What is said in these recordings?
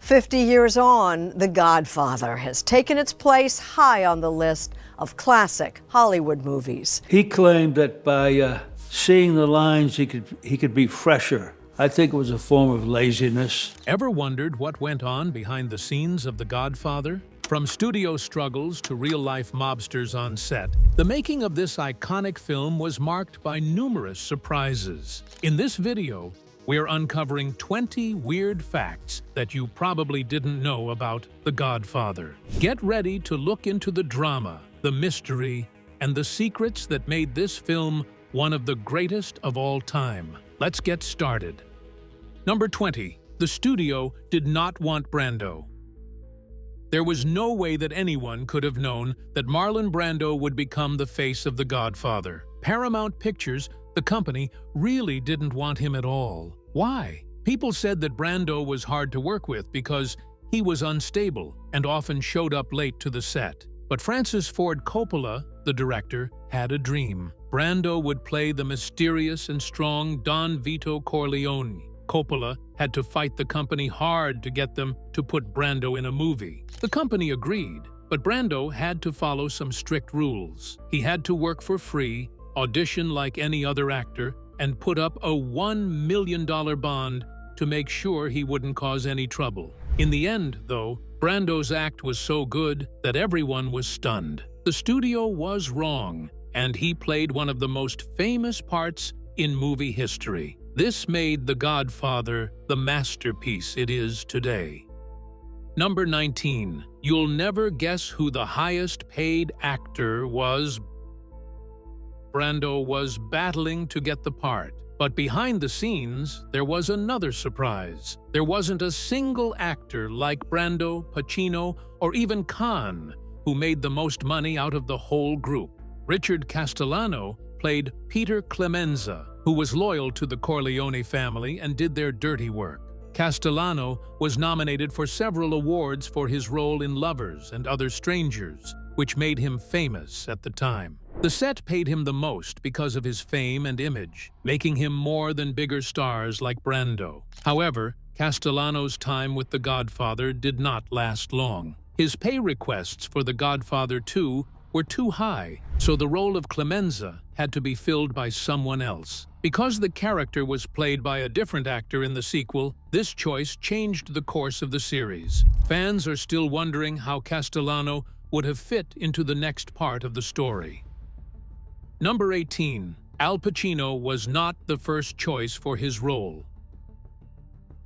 50 years on, The Godfather has taken its place high on the list of classic Hollywood movies. He claimed that by seeing the lines, he could be fresher. I think it was a form of laziness. Ever wondered what went on behind the scenes of The Godfather? From studio struggles to real-life mobsters on set, the making of this iconic film was marked by numerous surprises. In this video, we're uncovering 20 weird facts that you probably didn't know about The Godfather. Get ready to look into the drama, the mystery, and the secrets that made this film one of the greatest of all time. Let's get started. Number 20. The studio did not want Brando. There was no way that anyone could have known that Marlon Brando would become the face of The Godfather. Paramount Pictures, the company, really didn't want him at all. Why? People said that Brando was hard to work with because he was unstable and often showed up late to the set. But Francis Ford Coppola, the director, had a dream. Brando would play the mysterious and strong Don Vito Corleone. Coppola had to fight the company hard to get them to put Brando in a movie. The company agreed, but Brando had to follow some strict rules. He had to work for free, audition like any other actor, and put up a $1 million bond to make sure he wouldn't cause any trouble. In the end, though, Brando's act was so good that everyone was stunned. The studio was wrong, and he played one of the most famous parts in movie history. This made The Godfather the masterpiece it is today. Number 19. You'll never guess who the highest-paid actor was. Brando was battling to get the part. But behind the scenes, there was another surprise. There wasn't a single actor like Brando, Pacino, or even Khan who made the most money out of the whole group. Richard Castellano played Peter Clemenza, who was loyal to the Corleone family and did their dirty work. Castellano was nominated for several awards for his role in Lovers and Other Strangers, which made him famous at the time. The set paid him the most because of his fame and image, making him more than bigger stars like Brando. However, Castellano's time with The Godfather did not last long. His pay requests for The Godfather 2 were too high, so the role of Clemenza had to be filled by someone else. Because the character was played by a different actor in the sequel, this choice changed the course of the series. Fans are still wondering how Castellano would have fit into the next part of the story. Number 18. Al Pacino was not the first choice for his role.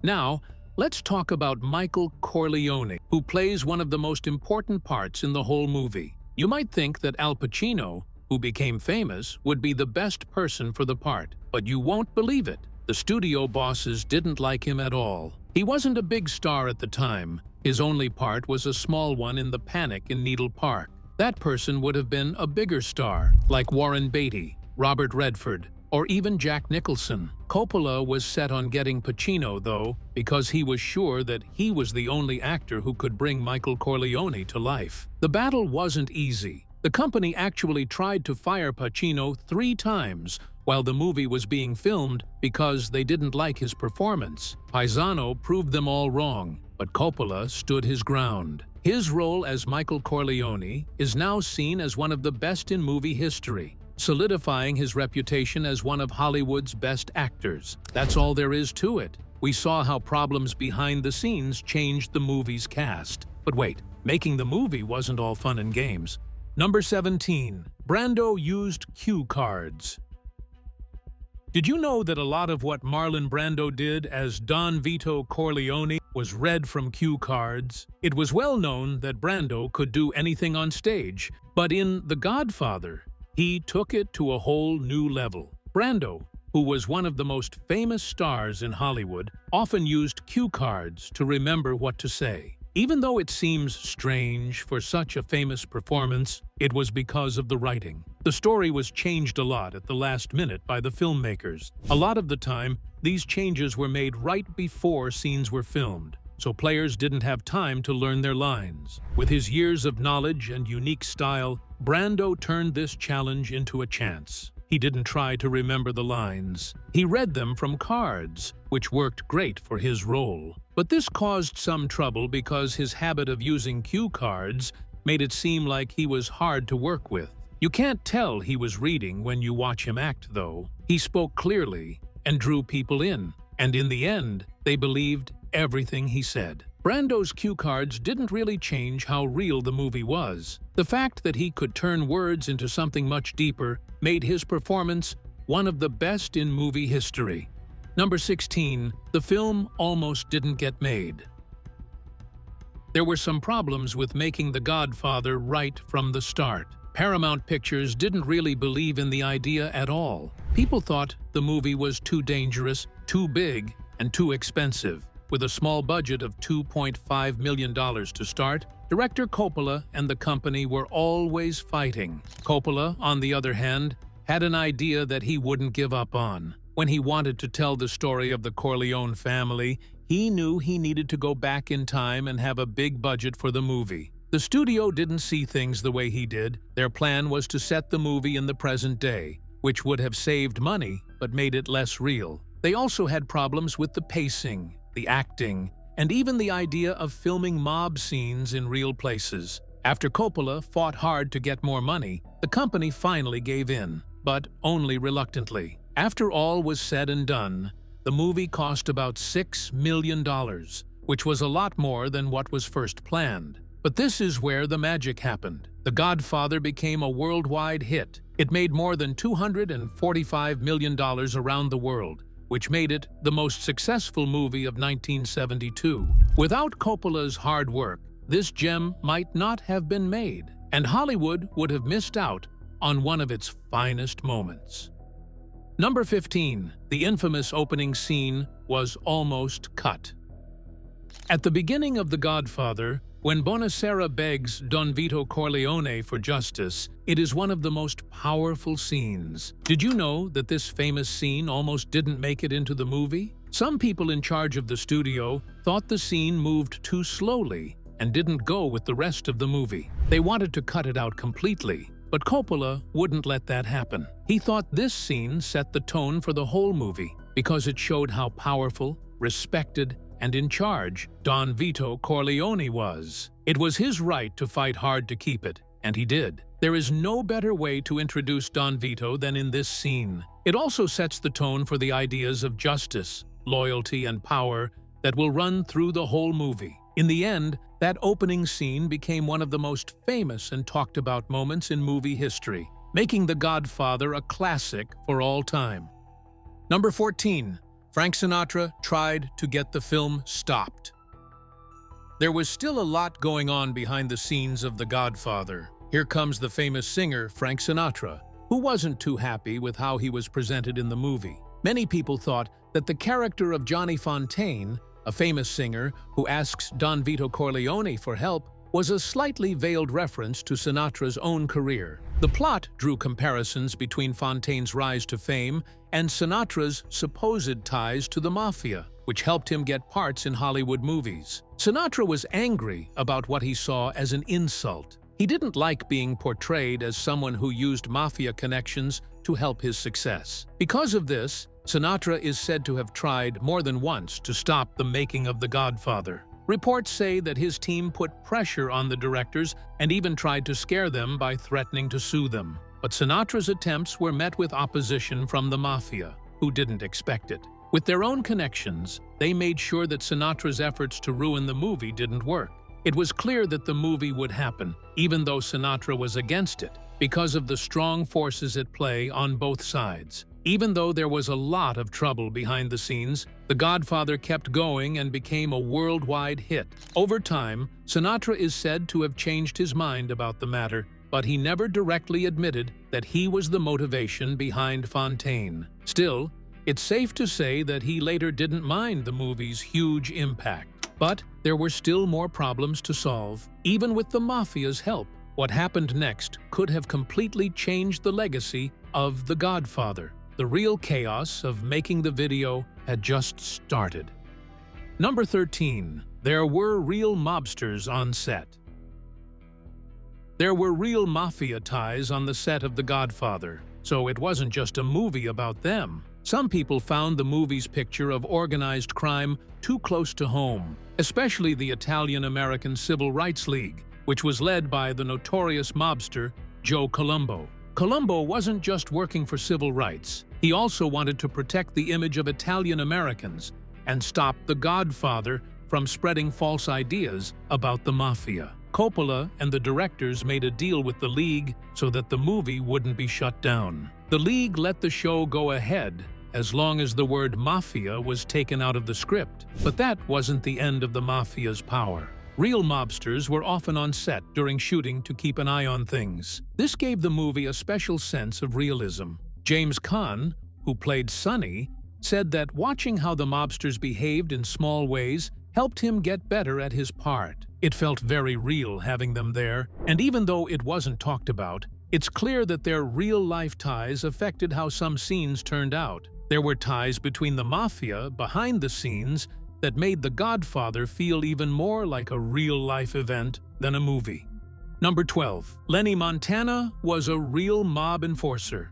Now, let's talk about Michael Corleone, who plays one of the most important parts in the whole movie. You might think that Al Pacino, who became famous, would be the best person for the part, but you won't believe it. The studio bosses didn't like him at all. He wasn't a big star at the time. His only part was a small one in The Panic in Needle Park. That person would have been a bigger star, like Warren Beatty, Robert Redford, or even Jack Nicholson. Coppola was set on getting Pacino, though, because he was sure that he was the only actor who could bring Michael Corleone to life. The battle wasn't easy. The company actually tried to fire Pacino 3 times while the movie was being filmed because they didn't like his performance. Paisano proved them all wrong, but Coppola stood his ground. His role as Michael Corleone is now seen as one of the best in movie history, solidifying his reputation as one of Hollywood's best actors. That's all there is to it. We saw how problems behind the scenes changed the movie's cast. But wait, making the movie wasn't all fun and games. Number 17. Brando used cue cards. Did you know that a lot of what Marlon Brando did as Don Vito Corleone was read from cue cards? It was well known that Brando could do anything on stage, but in The Godfather, he took it to a whole new level. Brando, who was one of the most famous stars in Hollywood, often used cue cards to remember what to say. Even though it seems strange for such a famous performance, it was because of the writing. The story was changed a lot at the last minute by the filmmakers. A lot of the time, these changes were made right before scenes were filmed, so players didn't have time to learn their lines. With his years of knowledge and unique style, Brando turned this challenge into a chance. He didn't try to remember the lines. He read them from cards, which worked great for his role. But this caused some trouble because his habit of using cue cards made it seem like he was hard to work with. You can't tell he was reading when you watch him act, though. He spoke clearly and drew people in, and in the end, they believed everything he said. Brando's cue cards didn't really change how real the movie was. The fact that he could turn words into something much deeper made his performance one of the best in movie history. Number 16, the film almost didn't get made. There were some problems with making The Godfather right from the start. Paramount Pictures didn't really believe in the idea at all. People thought the movie was too dangerous, too big, and too expensive. With a small budget of $2.5 million to start, director Coppola and the company were always fighting. Coppola, on the other hand, had an idea that he wouldn't give up on. When he wanted to tell the story of the Corleone family, he knew he needed to go back in time and have a big budget for the movie. The studio didn't see things the way he did. Their plan was to set the movie in the present day, which would have saved money but made it less real. They also had problems with the pacing, the acting, and even the idea of filming mob scenes in real places. After Coppola fought hard to get more money, the company finally gave in, but only reluctantly. After all was said and done, the movie cost about $6 million, which was a lot more than what was first planned. But this is where the magic happened. The Godfather became a worldwide hit. It made more than $245 million around the world, which made it the most successful movie of 1972. Without Coppola's hard work, this gem might not have been made, and Hollywood would have missed out on one of its finest moments. Number 15, the infamous opening scene was almost cut. At the beginning of The Godfather, when Bonacera begs Don Vito Corleone for justice, it is one of the most powerful scenes. Did you know that this famous scene almost didn't make it into the movie? Some people in charge of the studio thought the scene moved too slowly and didn't go with the rest of the movie. They wanted to cut it out completely, but Coppola wouldn't let that happen. He thought this scene set the tone for the whole movie because it showed how powerful, respected, and in charge Don Vito Corleone was. It was his right to fight hard to keep it, and he did. There is no better way to introduce Don Vito than in this scene. It also sets the tone for the ideas of justice, loyalty, and power that will run through the whole movie. In the end, that opening scene became one of the most famous and talked about moments in movie history, making The Godfather a classic for all time. Number 14. Frank Sinatra tried to get the film stopped. There was still a lot going on behind the scenes of The Godfather. Here comes the famous singer Frank Sinatra, who wasn't too happy with how he was presented in the movie. Many people thought that the character of Johnny Fontane, a famous singer who asks Don Vito Corleone for help, was a slightly veiled reference to Sinatra's own career. The plot drew comparisons between Fontane's rise to fame and Sinatra's supposed ties to the mafia, which helped him get parts in Hollywood movies. Sinatra was angry about what he saw as an insult. He didn't like being portrayed as someone who used mafia connections to help his success. Because of this, Sinatra is said to have tried more than once to stop the making of The Godfather. Reports say that his team put pressure on the directors and even tried to scare them by threatening to sue them. But Sinatra's attempts were met with opposition from the mafia, who didn't expect it. With their own connections, they made sure that Sinatra's efforts to ruin the movie didn't work. It was clear that the movie would happen, even though Sinatra was against it, because of the strong forces at play on both sides. Even though there was a lot of trouble behind the scenes, The Godfather kept going and became a worldwide hit. Over time, Sinatra is said to have changed his mind about the matter, but he never directly admitted that he was the motivation behind Fontaine. Still, it's safe to say that he later didn't mind the movie's huge impact. But there were still more problems to solve. Even with the mafia's help, what happened next could have completely changed the legacy of The Godfather. The real chaos of making the video had just started. Number 13. There were real mobsters on set. There were real mafia ties on the set of The Godfather, so it wasn't just a movie about them. Some people found the movie's picture of organized crime too close to home, especially the Italian-American Civil Rights League, which was led by the notorious mobster Joe Colombo. Colombo wasn't just working for civil rights. He also wanted to protect the image of Italian Americans and stop the Godfather from spreading false ideas about the mafia. Coppola and the directors made a deal with the League so that the movie wouldn't be shut down. The League let the show go ahead as long as the word mafia was taken out of the script. But that wasn't the end of the mafia's power. Real mobsters were often on set during shooting to keep an eye on things. This gave the movie a special sense of realism. James Caan, who played Sonny, said that watching how the mobsters behaved in small ways helped him get better at his part. It felt very real having them there, and even though it wasn't talked about, it's clear that their real-life ties affected how some scenes turned out. There were ties between the mafia behind the scenes that made The Godfather feel even more like a real-life event than a movie. Number 12. Lenny Montana was a real mob enforcer.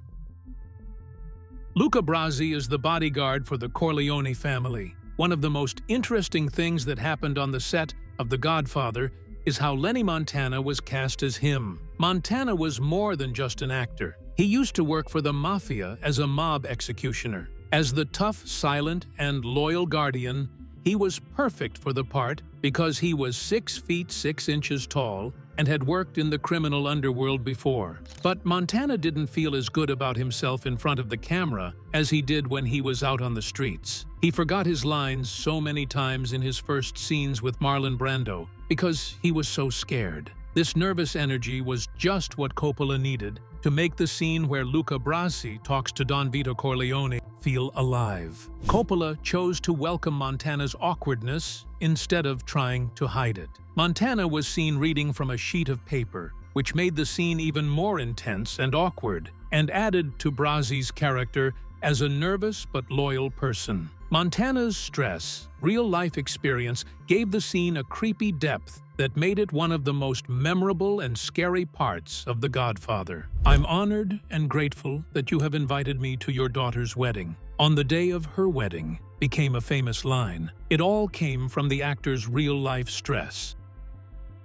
Luca Brasi is the bodyguard for the Corleone family. One of the most interesting things that happened on the set of The Godfather is how Lenny Montana was cast as him. Montana was more than just an actor. He used to work for the mafia as a mob executioner. As the tough, silent, and loyal guardian, he was perfect for the part because he was 6 feet 6 inches tall and had worked in the criminal underworld before. But Montana didn't feel as good about himself in front of the camera as he did when he was out on the streets. He forgot his lines so many times in his first scenes with Marlon Brando because he was so scared. This nervous energy was just what Coppola needed to make the scene where Luca Brasi talks to Don Vito Corleone feel alive. Coppola chose to welcome Montana's awkwardness instead of trying to hide it. Montana was seen reading from a sheet of paper, which made the scene even more intense and awkward, and added to Brasi's character as a nervous but loyal person. Montana's stress, real-life experience gave the scene a creepy depth that made it one of the most memorable and scary parts of The Godfather. I'm honored and grateful that you have invited me to your daughter's wedding. On the day of her wedding became a famous line. It all came from the actor's real-life stress.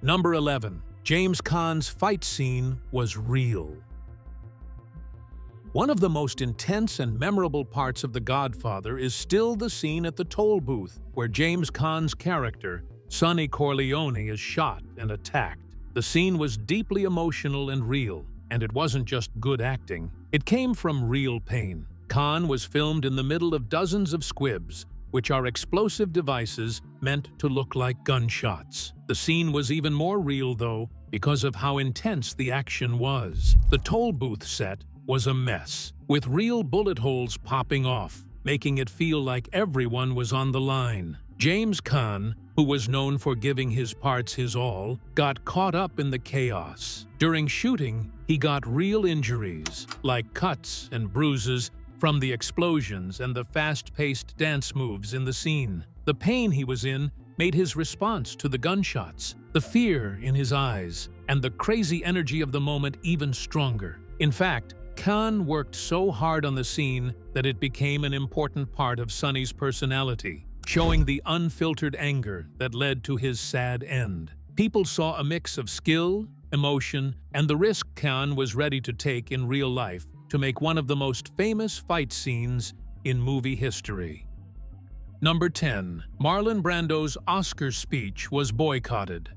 Number 11. James Caan's fight scene was real. One of the most intense and memorable parts of The Godfather is still the scene at the toll booth, where James Caan's character, Sonny Corleone, is shot and attacked. The scene was deeply emotional and real, and it wasn't just good acting. It came from real pain. Caan was filmed in the middle of dozens of squibs, which are explosive devices meant to look like gunshots. The scene was even more real, though, because of how intense the action was. The toll booth set was a mess, with real bullet holes popping off, making it feel like everyone was on the line. James Caan, who was known for giving his parts his all, got caught up in the chaos. During shooting, he got real injuries, like cuts and bruises from the explosions and the fast-paced dance moves in the scene. The pain he was in made his response to the gunshots, the fear in his eyes, and the crazy energy of the moment even stronger. In fact, Caan worked so hard on the scene that it became an important part of Sonny's personality, showing the unfiltered anger that led to his sad end. People saw a mix of skill, emotion, and the risk Caan was ready to take in real life to make one of the most famous fight scenes in movie history. Number 10. Marlon Brandos Oscar speech was boycotted.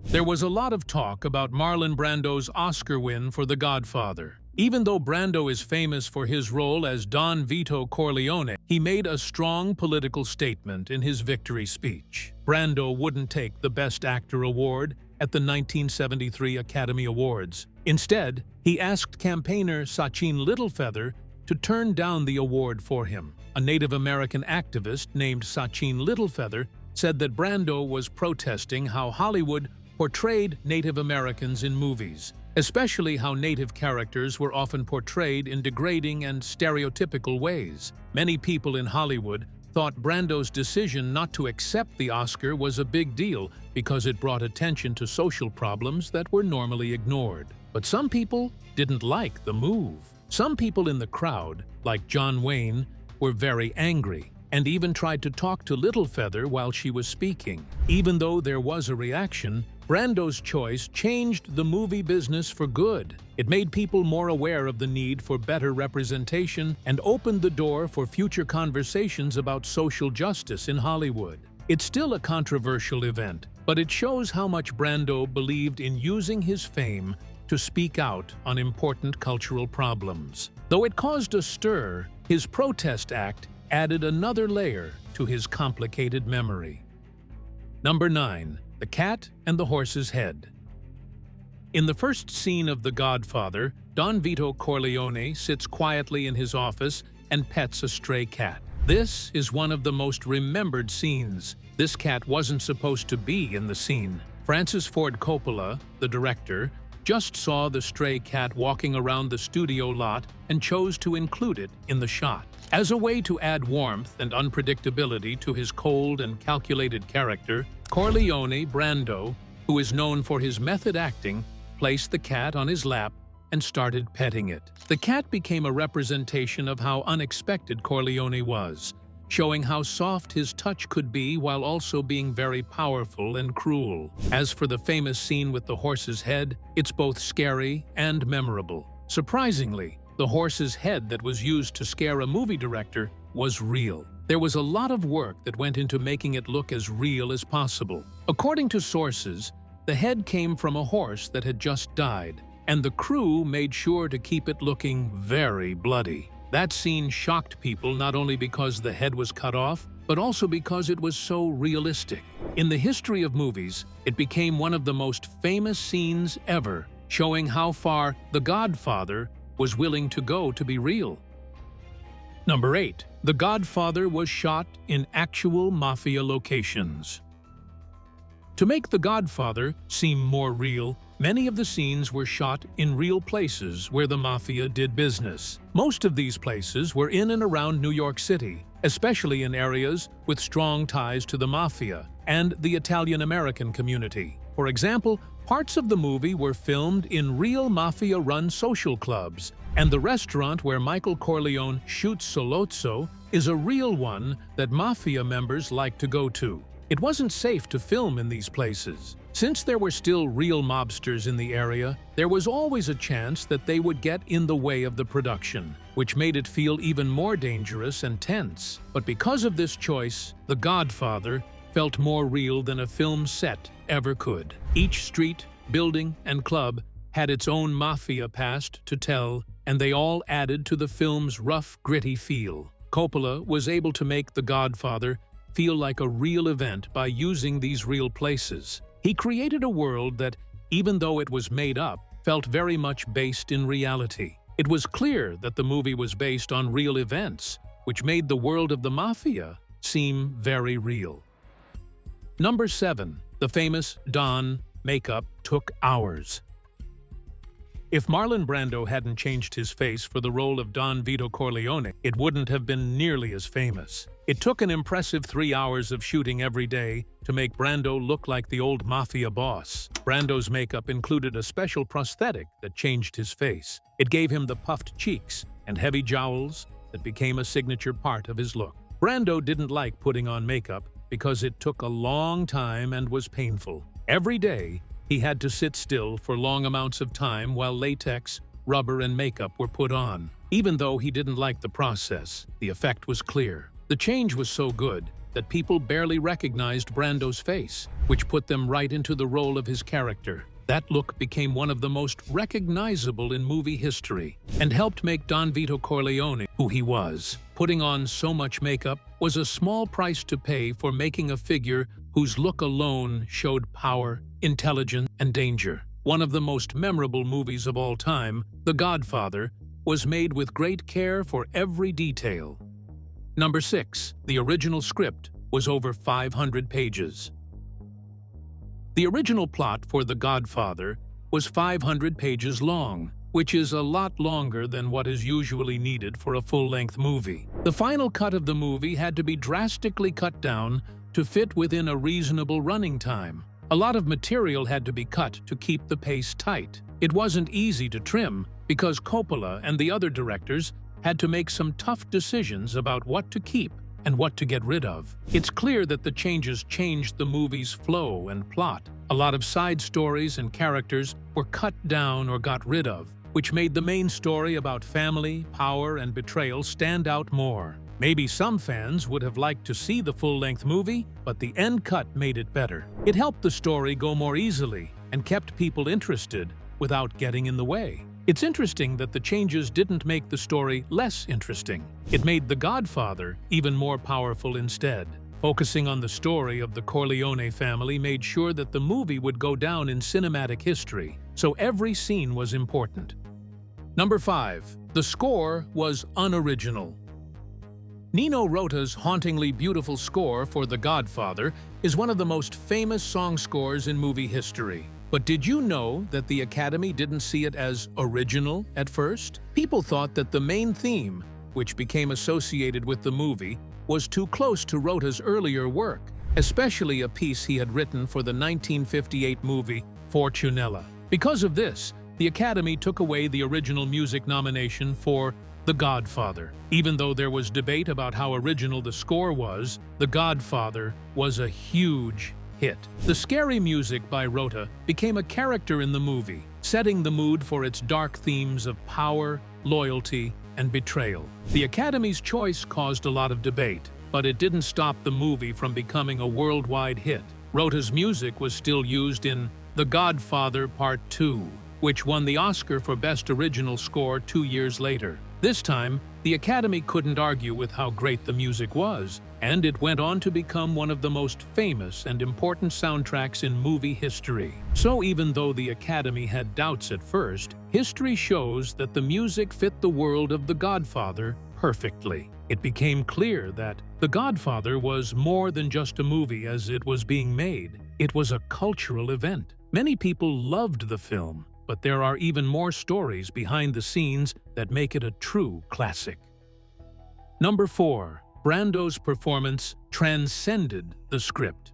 There was a lot of talk about Marlon Brando's Oscar win for The Godfather. Even though Brando is famous for his role as Don Vito Corleone, he made a strong political statement in his victory speech. Brando wouldn't take the Best Actor award at the 1973 Academy Awards. Instead, he asked campaigner Sachin Littlefeather to turn down the award for him. A Native American activist named Sachin Littlefeather said that Brando was protesting how Hollywood portrayed Native Americans in movies, especially how Native characters were often portrayed in degrading and stereotypical ways. Many people in Hollywood thought Brando's decision not to accept the Oscar was a big deal because it brought attention to social problems that were normally ignored. But some people didn't like the move. Some people in the crowd, like John Wayne, were very angry and even tried to talk to Littlefeather while she was speaking. Even though there was a reaction, Brando's choice changed the movie business for good. It made people more aware of the need for better representation and opened the door for future conversations about social justice in Hollywood. It's still a controversial event, but it shows how much Brando believed in using his fame to speak out on important cultural problems. Though it caused a stir, his protest act added another layer to his complicated memory. Number 9. The Cat and the Horse's Head. In the first scene of The Godfather, Don Vito Corleone sits quietly in his office and pets a stray cat. This is one of the most remembered scenes. This cat wasn't supposed to be in the scene. Francis Ford Coppola, the director, just saw the stray cat walking around the studio lot and chose to include it in the shot. As a way to add warmth and unpredictability to his cold and calculated character, Corleone Brando, who is known for his method acting, placed the cat on his lap and started petting it. The cat became a representation of how unexpected Corleone was, showing how soft his touch could be while also being very powerful and cruel. As for the famous scene with the horse's head, it's both scary and memorable. Surprisingly, the horse's head that was used to scare a movie director was real. There was a lot of work that went into making it look as real as possible. According to sources, the head came from a horse that had just died, and the crew made sure to keep it looking very bloody. That scene shocked people not only because the head was cut off, but also because it was so realistic. In the history of movies, it became one of the most famous scenes ever, showing how far The Godfather was willing to go to be real. Number 8. The Godfather was shot in actual mafia locations. To make The Godfather seem more real, many of the scenes were shot in real places where the mafia did business. Most of these places were in and around New York City, especially in areas with strong ties to the mafia and the Italian-American community. For example, parts of the movie were filmed in real mafia-run social clubs, and the restaurant where Michael Corleone shoots Solozzo is a real one that mafia members like to go to. It wasn't safe to film in these places. Since there were still real mobsters in the area, there was always a chance that they would get in the way of the production, which made it feel even more dangerous and tense. But because of this choice, The Godfather felt more real than a film set ever could. Each street, building, and club had its own mafia past to tell, and they all added to the film's rough, gritty feel. Coppola was able to make The Godfather feel like a real event by using these real places. He created a world that, even though it was made up, felt very much based in reality. It was clear that the movie was based on real events, which made the world of the mafia seem very real. Number 7. The famous Don makeup took hours. If Marlon Brando hadn't changed his face for the role of Don Vito Corleone, it wouldn't have been nearly as famous. It took an impressive 3 hours of shooting every day to make Brando look like the old mafia boss. Brando's makeup included a special prosthetic that changed his face. It gave him the puffed cheeks and heavy jowls that became a signature part of his look. Brando didn't like putting on makeup because it took a long time and was painful. Every day, he had to sit still for long amounts of time while latex, rubber, and makeup were put on. Even though he didn't like the process, the effect was clear. The change was so good that people barely recognized Brando's face, which put them right into the role of his character. That look became one of the most recognizable in movie history and helped make Don Vito Corleone who he was. Putting on so much makeup was a small price to pay for making a figure whose look alone showed power, intelligence, and danger. One of the most memorable movies of all time, The Godfather, was made with great care for every detail. Number 6. The original script was over 500 pages. The original plot for The Godfather was 500 pages long, which is a lot longer than what is usually needed for a full-length movie. The final cut of the movie had to be drastically cut down to fit within a reasonable running time. A lot of material had to be cut to keep the pace tight. It wasn't easy to trim, because Coppola and the other directors had to make some tough decisions about what to keep and what to get rid of. It's clear that the changes changed the movie's flow and plot. A lot of side stories and characters were cut down or got rid of, which made the main story about family, power, and betrayal stand out more. Maybe some fans would have liked to see the full-length movie, but the end cut made it better. It helped the story go more easily and kept people interested without getting in the way. It's interesting that the changes didn't make the story less interesting. It made The Godfather even more powerful instead. Focusing on the story of the Corleone family made sure that the movie would go down in cinematic history, so every scene was important. Number 5. The score was unoriginal. Nino Rota's hauntingly beautiful score for The Godfather is one of the most famous song scores in movie history. But did you know that the Academy didn't see it as original at first? People thought that the main theme, which became associated with the movie, was too close to Rota's earlier work, especially a piece he had written for the 1958 movie Fortunella. Because of this, the Academy took away the original music nomination for The Godfather. Even though there was debate about how original the score was, The Godfather was a huge hit. The scary music by Rota became a character in the movie, setting the mood for its dark themes of power, loyalty, and betrayal. The Academy's choice caused a lot of debate, but it didn't stop the movie from becoming a worldwide hit. Rota's music was still used in The Godfather Part 2, which won the Oscar for Best Original Score 2 years later. This time, the Academy couldn't argue with how great the music was, and it went on to become one of the most famous and important soundtracks in movie history. So even though the Academy had doubts at first, history shows that the music fit the world of The Godfather perfectly. It became clear that The Godfather was more than just a movie as it was being made. It was a cultural event. Many people loved the film, but there are even more stories behind the scenes that make it a true classic. Number 4. Brando's performance transcended the script.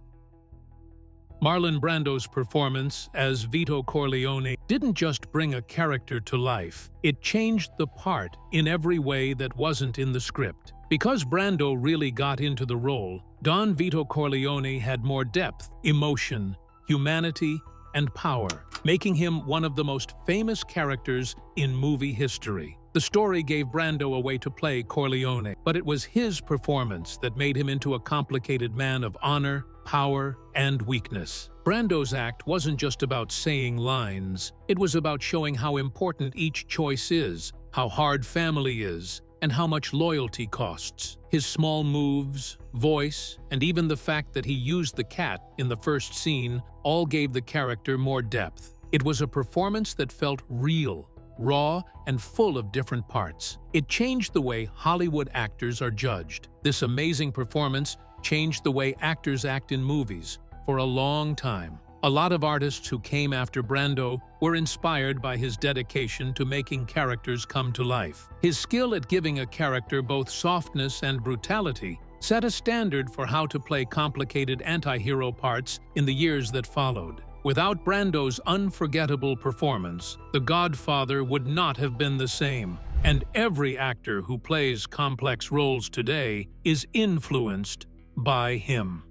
Marlon Brando's performance as Vito Corleone didn't just bring a character to life, it changed the part in every way that wasn't in the script. Because Brando really got into the role, Don Vito Corleone had more depth, emotion, humanity, and power, making him one of the most famous characters in movie history. The story gave Brando a way to play Corleone, but it was his performance that made him into a complicated man of honor, power, and weakness. Brando's act wasn't just about saying lines, it was about showing how important each choice is, how hard family is, and how much loyalty costs. His small moves, voice, and even the fact that he used the cat in the first scene all gave the character more depth. It was a performance that felt real, raw, and full of different parts. It changed the way Hollywood actors are judged. This amazing performance changed the way actors act in movies for a long time. A lot of artists who came after Brando were inspired by his dedication to making characters come to life. His skill at giving a character both softness and brutality set a standard for how to play complicated anti-hero parts in the years that followed. Without Brando's unforgettable performance, The Godfather would not have been the same, and every actor who plays complex roles today is influenced by him.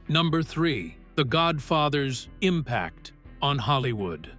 Number 3. The Godfather's impact on Hollywood.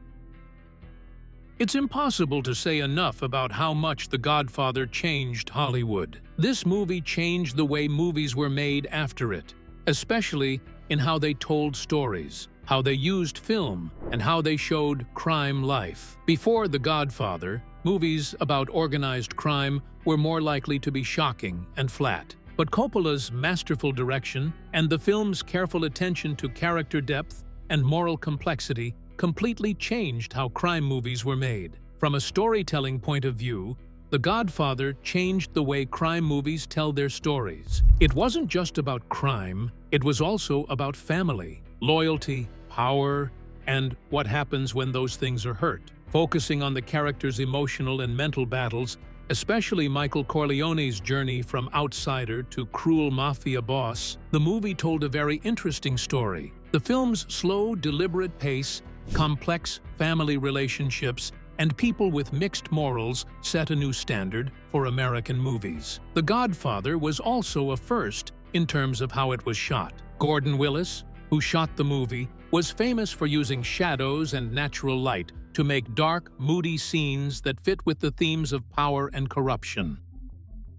It's impossible to say enough about how much The Godfather changed Hollywood. This movie changed the way movies were made after it, especially in how they told stories, how they used film, and how they showed crime life. Before The Godfather, movies about organized crime were more likely to be shocking and flat. But Coppola's masterful direction and the film's careful attention to character depth and moral complexity completely changed how crime movies were made. From a storytelling point of view, The Godfather changed the way crime movies tell their stories. It wasn't just about crime, it was also about family, loyalty, power, and what happens when those things are hurt. Focusing on the characters' emotional and mental battles, especially Michael Corleone's journey from outsider to cruel mafia boss, the movie told a very interesting story. The film's slow, deliberate pace, complex family relationships, and people with mixed morals set a new standard for American movies. The Godfather was also a first in terms of how it was shot. Gordon Willis, who shot the movie, was famous for using shadows and natural light to make dark, moody scenes that fit with the themes of power and corruption.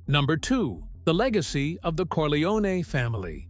Number 2. The legacy of the Corleone family.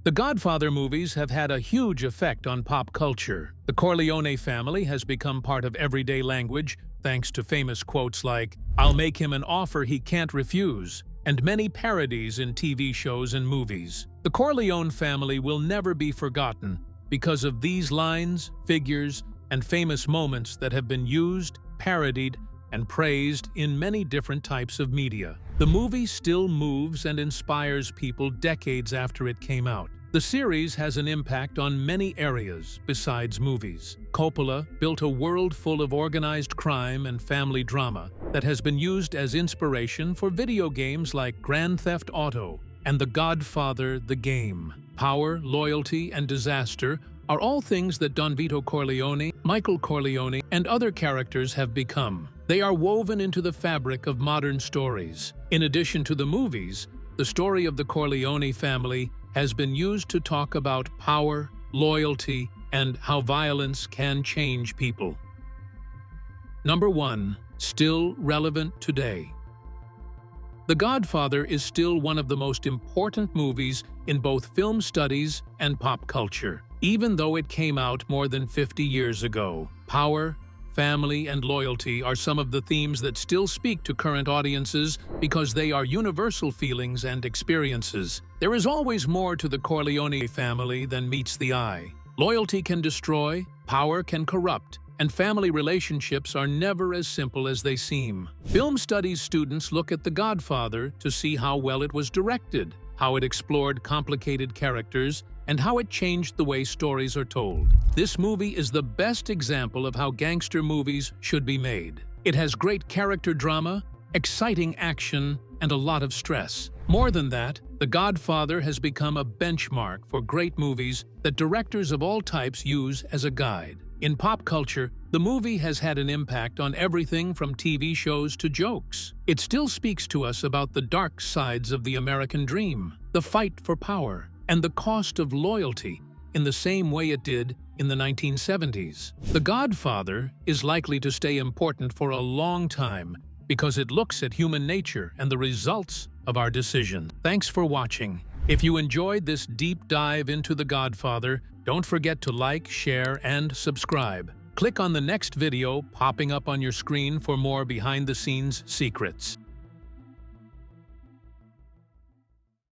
The Godfather movies have had a huge effect on pop culture. The Corleone family has become part of everyday language thanks to famous quotes like, "I'll make him an offer he can't refuse," and many parodies in TV shows and movies. The Corleone family will never be forgotten because of these lines, figures, and famous moments that have been used, parodied, and praised in many different types of media. The movie still moves and inspires people decades after it came out. The series has an impact on many areas besides movies. Coppola built a world full of organized crime and family drama that has been used as inspiration for video games like Grand Theft Auto and The Godfather: The Game. Power, loyalty, and disaster are all things that Don Vito Corleone, Michael Corleone, and other characters have become. They are woven into the fabric of modern stories. In addition to the movies, the story of the Corleone family has been used to talk about power, loyalty, and how violence can change people. Number 1. Still relevant today. The Godfather is still one of the most important movies in both film studies and pop culture. Even though it came out more than 50 years ago, power, family, and loyalty are some of the themes that still speak to current audiences because they are universal feelings and experiences. There is always more to the Corleone family than meets the eye. Loyalty can destroy, power can corrupt, and family relationships are never as simple as they seem. Film studies students look at The Godfather to see how well it was directed, how it explored complicated characters, and how it changed the way stories are told. This movie is the best example of how gangster movies should be made. It has great character drama, exciting action, and a lot of stress. More than that, The Godfather has become a benchmark for great movies that directors of all types use as a guide. In pop culture, the movie has had an impact on everything from TV shows to jokes. It still speaks to us about the dark sides of the American dream, the fight for power, and the cost of loyalty in the same way it did in the 1970s. The Godfather is likely to stay important for a long time because it looks at human nature and the results of our decisions. Thanks for watching. If you enjoyed this deep dive into The Godfather, don't forget to like, share, and subscribe. Click on the next video popping up on your screen for more behind-the-scenes secrets.